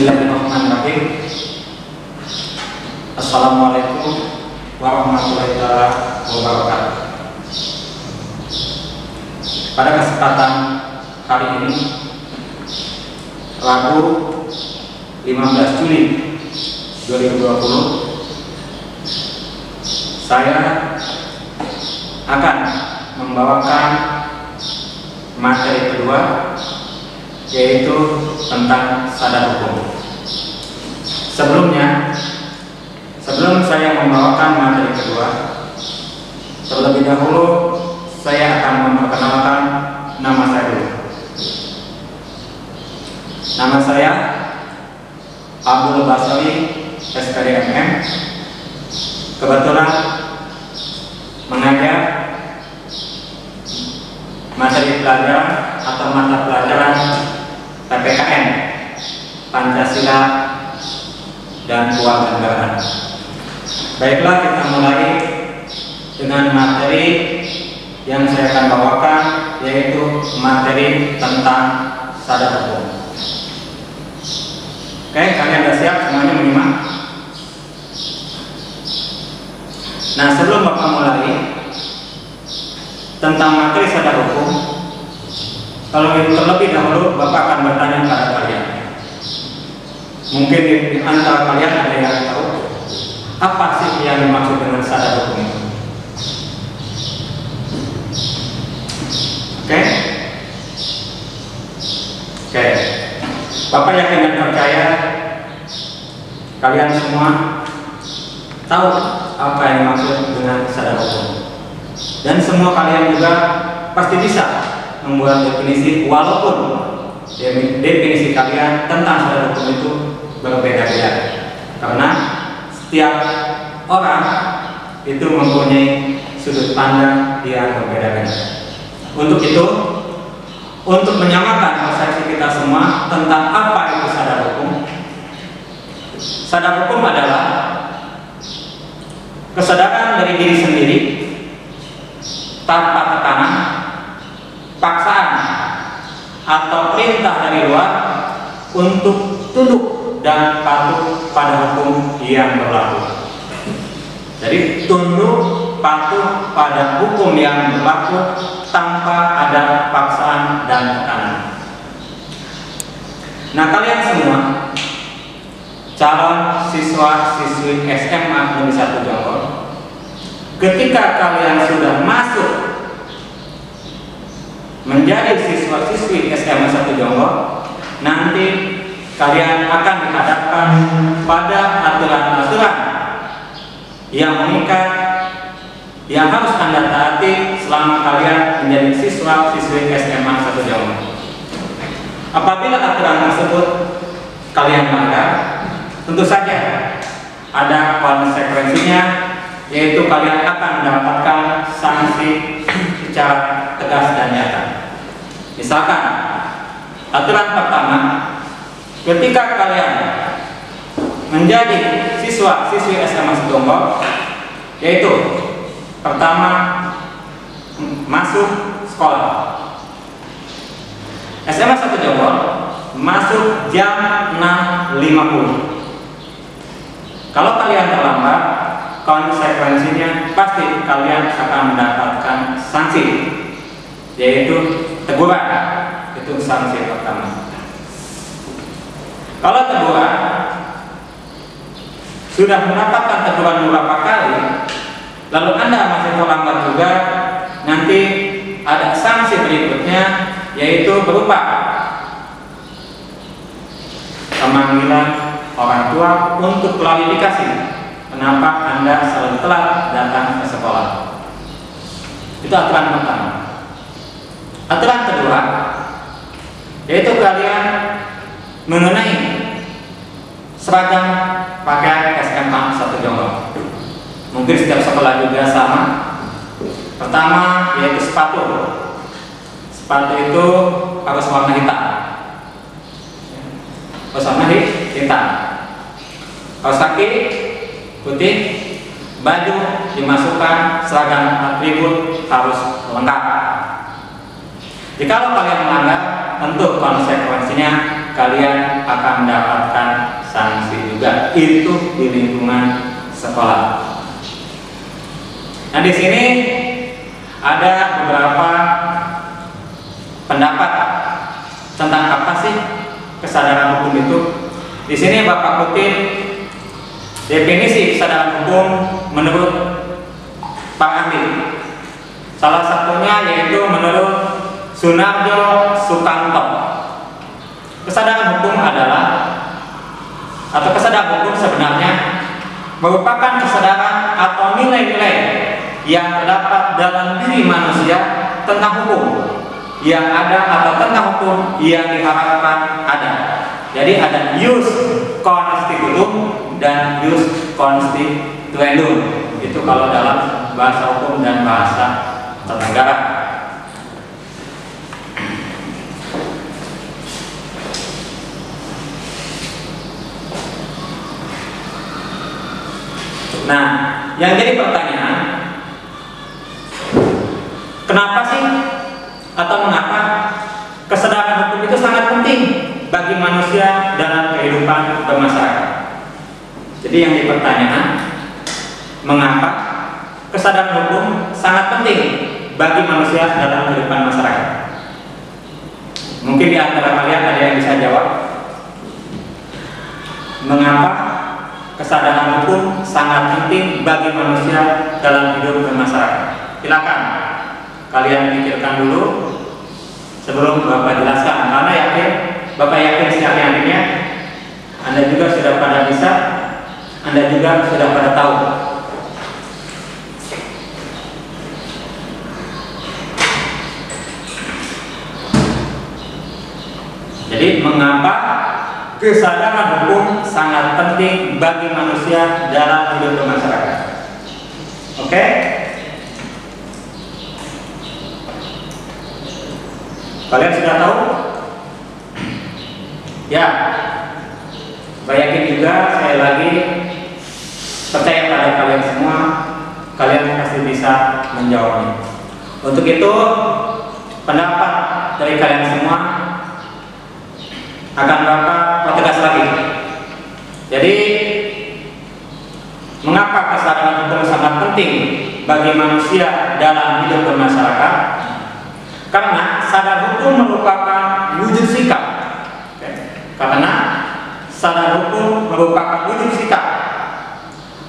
Bismillahirrahmanirrahim. Assalamualaikum warahmatullahi wabarakatuh. Pada kesempatan kali ini, Rabu 15 Juli 2020, saya akan membawakan materi kedua, yaitu tentang sadar hukum. Sebelum saya membawakan materi kedua, terlebih dahulu saya akan memperkenalkan nama saya dulu. Nama saya Abdul Basri, SPD MM. Kebetulan mengajar materi pelajaran atau mata pelajaran PPKN, Pancasila dan Kewarganegaraan. Baiklah, kita mulai dengan materi yang saya akan bawakan, yaitu materi tentang sadar hukum. Oke, kalian sudah siap semuanya menyimak? Nah, sebelum Bapak mulai tentang materi sadar hukum, kalau terlebih dahulu Bapak akan bertanya pada kalian. Mungkin di antara kalian ada yang tahu apa sih yang dimaksud dengan sadar hukum itu? Oke? Bapak yakin dan percaya kalian semua tahu apa yang dimaksud dengan sadar hukum. Dan semua kalian juga pasti bisa membuat definisi, walaupun definisi kalian tentang sadar hukum itu berbeda-beda, karena setiap orang itu mempunyai sudut pandang yang berbeda-beda. Untuk itu, untuk menyamakan persepsi kita semua tentang apa itu sadar hukum, sadar hukum adalah kesadaran dari diri sendiri tanpa tekanan, paksaan, atau perintah dari luar untuk tunduk dan patuh pada hukum yang berlaku. Jadi tunduk patuh pada hukum yang berlaku tanpa ada paksaan dan tekanan. Nah, kalian semua calon siswa-siswi SMA Negeri 1 Jonggol, ketika kalian sudah masuk menjadi siswa-siswi SMA 1 Jonggol, nanti kalian akan dihadapkan pada aturan-aturan yang mengikat yang harus Anda taati selama kalian menjadi siswa-siswi SMA 1 Jonggol. Apabila aturan tersebut kalian melanggar, tentu saja ada konsekuensinya, yaitu kalian akan mendapatkan sanksi secara tegas dan nyata. Misalkan, aturan pertama, ketika kalian menjadi siswa-siswi SMA 1 Jonggol, yaitu pertama, masuk sekolah. SMA 1 Jonggol masuk jam 6.50. Kalau kalian terlambat, konsekuensinya pasti kalian akan mendapatkan sanksi, yaitu teguran. Itu sanksi pertama. Kalau teguran sudah mendapatkan teguran beberapa kali, lalu Anda masih terlambat juga, nanti ada sanksi berikutnya, yaitu berupa pemanggilan orang tua untuk klarifikasi kenapa Anda selalu telat datang ke sekolah. Itu aturan pertama. Aturan kedua, yaitu kalian mengenai seragam pakaian SMA 1 Jonggol. Mungkin setiap sekolah juga sama. Pertama, yaitu sepatu. Sepatu itu harus warna hitam. Harus warna hitam. Kaos kaki putih. Baju dimasukkan, seragam atribut harus lengkap. Jika kalian melanggar, tentu konsekuensinya kalian akan mendapatkan sanksi juga itu di lingkungan sekolah. Nah, di sini ada beberapa pendapat tentang apa sih kesadaran hukum itu. Di sini Bapak kutip definisi kesadaran hukum menurut Pak ahli. Salah satunya yaitu menurut Sunarjo Sukanto. Kesadaran hukum adalah, atau kesadaran hukum sebenarnya merupakan kesadaran atau nilai-nilai yang terdapat dalam diri manusia tentang hukum yang ada atau tentang hukum yang diharapkan ada. Jadi ada ius constitutum dan ius constituendum. Itu kalau dalam bahasa hukum dan bahasa tata negara. Nah, yang jadi pertanyaan, kenapa sih atau mengapa kesadaran hukum itu sangat penting bagi manusia dalam kehidupan bermasyarakat? Jadi yang jadi pertanyaan, mengapa kesadaran hukum sangat penting bagi manusia dalam kehidupan masyarakat? Mungkin di antara kalian ada yang bisa jawab. Mengapa kesadaran hukum sangat penting bagi manusia dalam hidup bermasyarakat? Silakan kalian pikirkan dulu sebelum Bapak jelaskan. Karena Bapak yakin setiap yakinnya Anda juga sudah pada bisa, Anda juga sudah pada tahu. Jadi mengapa kesadaran hukum sangat penting bagi manusia dalam hidup bermasyarakat? Oke? Kalian sudah tahu? Ya. Yakin juga, sekali lagi percaya pada kalian semua, kalian pasti bisa menjawabnya. Untuk itu, pendapat dari kalian semua akan Bapak pertegas lagi. Jadi, mengapa kesadaran hukum sangat penting bagi manusia dalam hidup bermasyarakat? Karena sadar hukum merupakan wujud sikap. Karena sadar hukum merupakan wujud sikap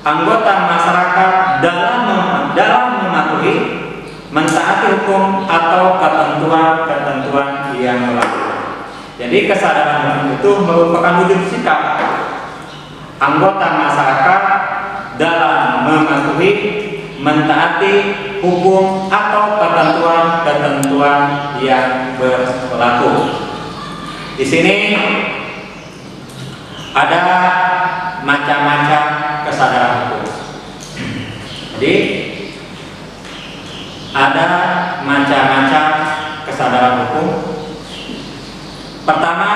anggota masyarakat dalam mematuhi, mentaati hukum atau ketentuan-ketentuan yang berlaku. Jadi kesadaran hukum itu merupakan wujud sikap anggota masyarakat dalam mematuhi, mentaati hukum atau ketentuan-ketentuan yang berlaku. Di sini ada macam-macam kesadaran hukum. Jadi ada macam-macam kesadaran hukum. Pertama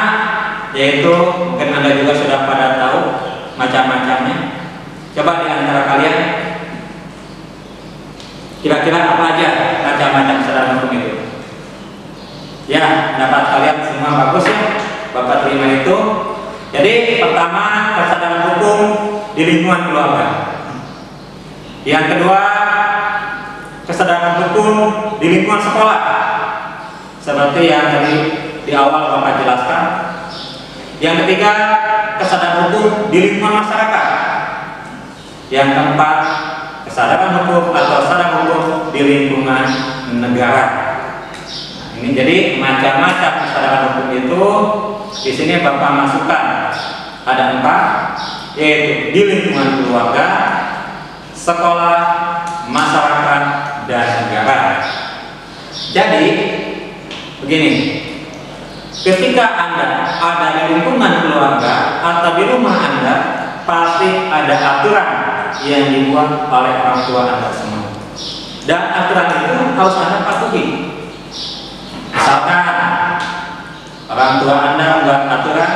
yaitu mungkin Anda juga sudah pada tahu macam-macamnya. Coba di antara kalian kira-kira apa aja macam-macam kesadaran hukum itu? Ya, pendapat kalian semua bagus ya, Bapak terima itu. Jadi pertama kesadaran hukum di lingkungan keluarga. Yang kedua kesadaran hukum di lingkungan sekolah, seperti yang tadi di awal Bapak jelaskan. Yang ketiga kesadaran hukum di lingkungan masyarakat. Yang keempat kesadaran hukum atau sadar hukum di lingkungan negara. Ini jadi macam-macam kesadaran hukum itu di sini Bapak masukkan ada 4, yaitu di lingkungan keluarga, sekolah, masyarakat, dan negara. Jadi begini, ketika Anda ada di lingkungan keluarga atau di rumah Anda, pasti ada aturan yang dibuat oleh orang tua Anda semua, dan aturan itu harus Anda patuhi. Misalkan orang tua Anda buat aturan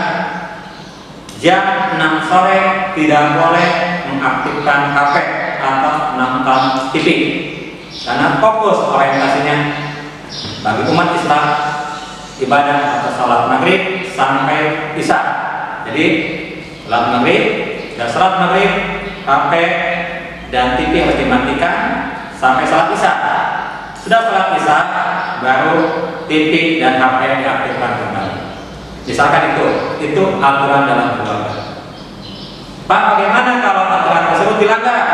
jam 6 sore tidak boleh mengaktifkan HP atau nonton TV karena fokus orientasinya bagi umat Islam ibadah atau salat maghrib sampai isya. Jadi Sholat maghrib, dan sholat maghrib, HP dan TV harus dimatikan sampai sholat isya. Sudah sholat isya, baru TV dan HP diaktifkan kembali. Misalkan itu aturan dalam keluarga. Pak, bagaimana kalau aturan tersebut dilanggar?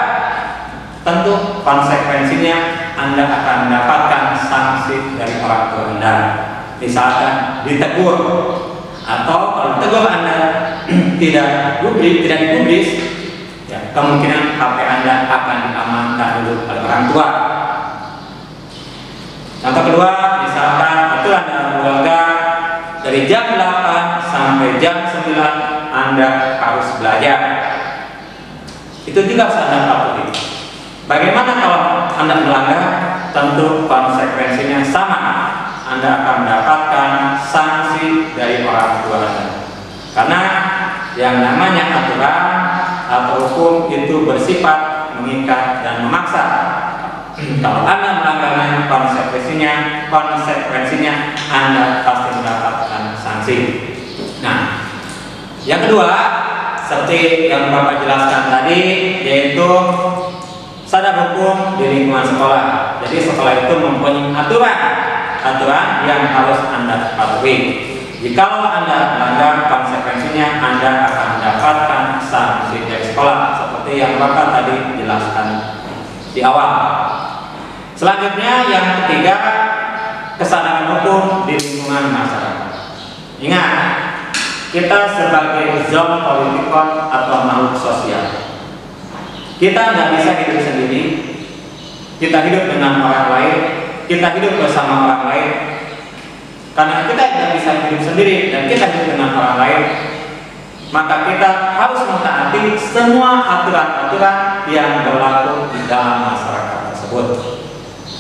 Tentu konsekuensinya Anda akan mendapatkan sanksi dari orang tua Anda. Misalkan ditegur, atau kalau ditegur Anda tidak dipublis, ya, kemungkinan HP Anda akan diamankan dulu oleh orang tua. Contoh kedua, misalkan aturan dalam keluarga dari jam 8 sampai jam 9 Anda harus belajar. Itu juga harus Anda patuhi. Bagaimana kalau Anda melanggar? Tentu konsekuensinya sama. Anda akan mendapatkan sanksi dari orang tua Anda. Karena yang namanya aturan atau hukum itu bersifat mengikat dan memaksa. Kalau Anda melanggarnya, konsekuensinya Anda pasti mendapatkan sanksi. Nah, yang kedua, seperti yang Bapak jelaskan tadi, yaitu sadar hukum di lingkungan sekolah. Jadi sekolah itu mempunyai aturan yang harus Anda patuhi. Jika Anda melanggar, konsekuensinya Anda akan mendapatkan sanksi dari sekolah, seperti yang Bapak tadi jelaskan di awal. Selanjutnya yang ketiga, kesadaran hukum di lingkungan masyarakat. Ingat, kita sebagai zoopolitikon atau makhluk sosial, kita nggak bisa hidup sendiri. Kita hidup dengan orang lain, kita hidup bersama orang lain. Karena kita tidak bisa hidup sendiri dan kita hidup dengan orang lain, maka kita harus mentaati semua aturan-aturan yang berlaku di dalam masyarakat tersebut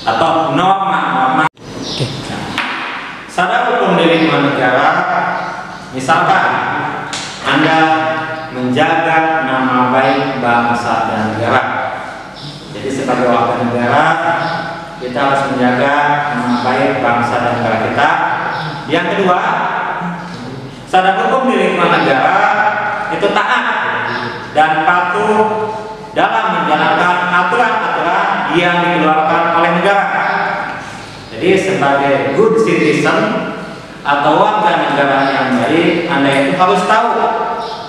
atau norma-norma. Sadar hukum di lingkungan negara, misalkan Anda menjaga nama baik bangsa dan negara. Jadi sebagai warga negara, kita harus menjaga nama baik bangsa dan negara kita. Yang kedua, sadar hukum di lingkungan negara itu taat dan patuh dalam menjalankan aturan-aturan yang dikeluarkan oleh negara. Jadi sebagai good citizen atau warga negara yang baik, Anda itu harus tahu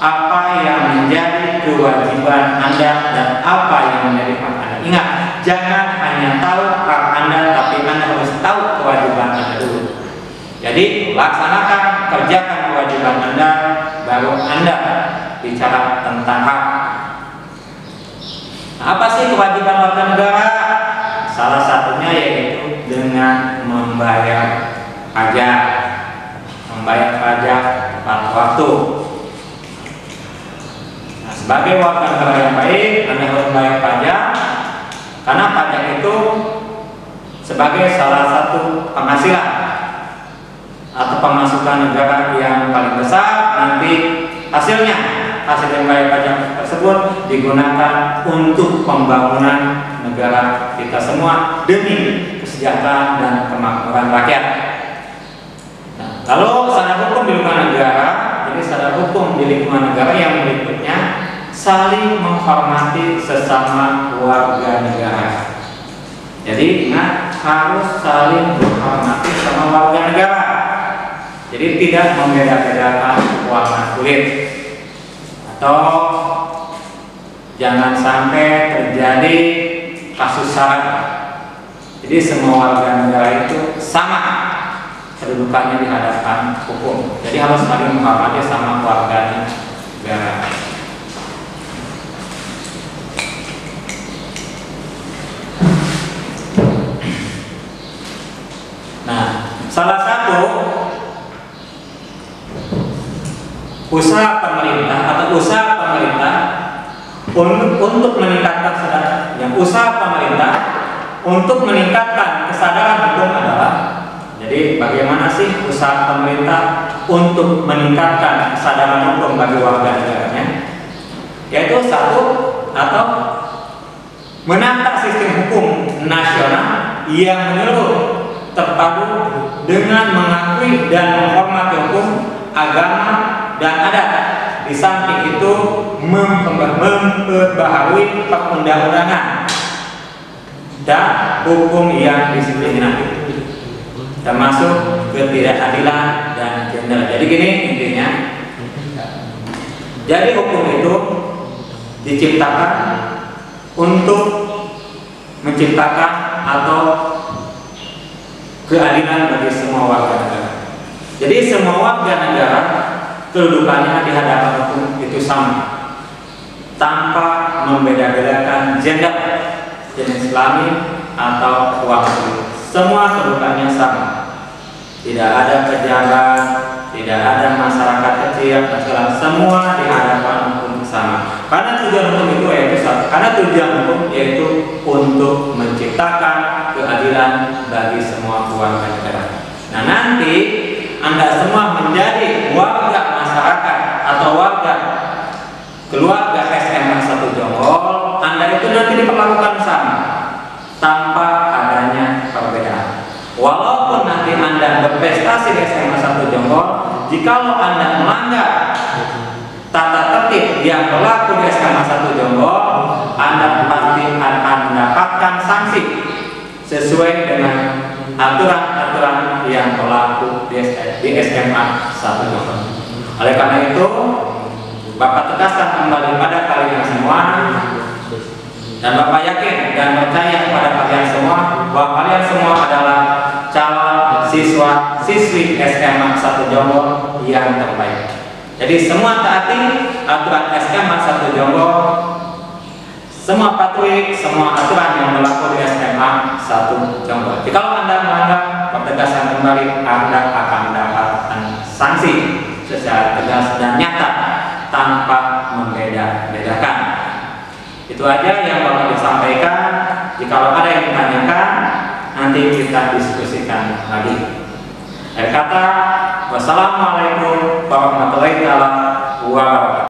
apa yang menjadi kewajiban Anda dan apa yang menjadi hak Anda. Ingat, jangan hanya tahu hak Anda, tapi Anda harus tahu kewajiban Anda dulu. Jadi laksanakan, kerjakan kewajiban Anda, baru Anda bicara tentang hak. Nah, apa sih kewajiban warga negara? Salah satunya yaitu dengan membayar pajak, tepat waktu. Nah, sebagai warga negara yang baik, Anda harus membayar pajak, karena pajak itu sebagai salah satu penghasilan atau pemasukan negara yang paling besar. Nanti hasil yang bayar pajak tersebut digunakan untuk pembangunan negara kita semua demi kesejahteraan dan kemakmuran rakyat. Nah, kalau sadar hukum di lingkungan negara, jadi sadar hukum di lingkungan negara yang berikutnya, saling menghormati sesama warga negara. Jadi ingat, harus saling menghormati sama warga negara. Jadi tidak membeda-bedakan warna kulit, atau jangan sampai terjadi kasus SARA. Jadi semua warga negara itu sama kedudukannya di hadapan hukum. Jadi harus saling menghormati sama warga negara. Nah, salah satu usaha pemerintah untuk meningkatkan kesadaran hukum adalah, jadi bagaimana sih usaha pemerintah untuk meningkatkan kesadaran hukum bagi warga negaranya? Yaitu satu, atau menata sistem hukum nasional yang menyeluruh, terpadu dengan mengakui dan menghormati hukum, agama, dan adat di samping itu memperbaharui perundang-undangan dan hukum yang diskriminatif, termasuk ketidakadilan dan gender. Jadi gini intinya, jadi hukum itu diciptakan untuk menciptakan atau keadilan bagi semua warga negara. Jadi semua warga negara kedudukannya di hadapan hukum itu sama, tanpa membeda-bedakan gender, jenis kelamin atau waktu. Semua kedudukannya sama. Tidak ada pejabat, tidak ada masyarakat kecil, semua di hadapan hukum sama. Karena tujuan hukum itu yaitu satu. Karena tujuan hukum yaitu untuk menciptakan keadilan bagi semua warga negara. Nah, nanti Anda semua menjadi warga masyarakat atau warga keluarga SMA 1 Jonggol, Anda itu nanti diperlakukan sama tanpa adanya perbedaan. Walaupun nanti Anda berprestasi di SMA 1 Jonggol, jikalau Anda melanggar tata tertib yang berlaku di SMA 1 Jonggol, Anda pasti akan mendapatkan sanksi sesuai dengan aturan-aturan yang berlaku di SMA 1 Jonggol. Oleh karena itu, Bapak tegaskan kembali pada kalian semua, dan Bapak yakin dan percaya kepada kalian semua bahwa kalian semua adalah calon siswa siswi SMA 1 Jonggol yang terbaik. Jadi semua taati aturan SMA 1 Jonggol, semua patuhi semua aturan yang berlaku di SMA 1 Jonggol. Jika Anda melanggar, pertegasan kembali, Anda akan mendapatkan sanksi secara tegas dan nyata tanpa membeda-bedakan. Itu aja yang Bapak disampaikan. Jika ada yang ditanyakan, nanti kita diskusikan lagi. Akhir kata, wassalamualaikum warahmatullahi wabarakatuh.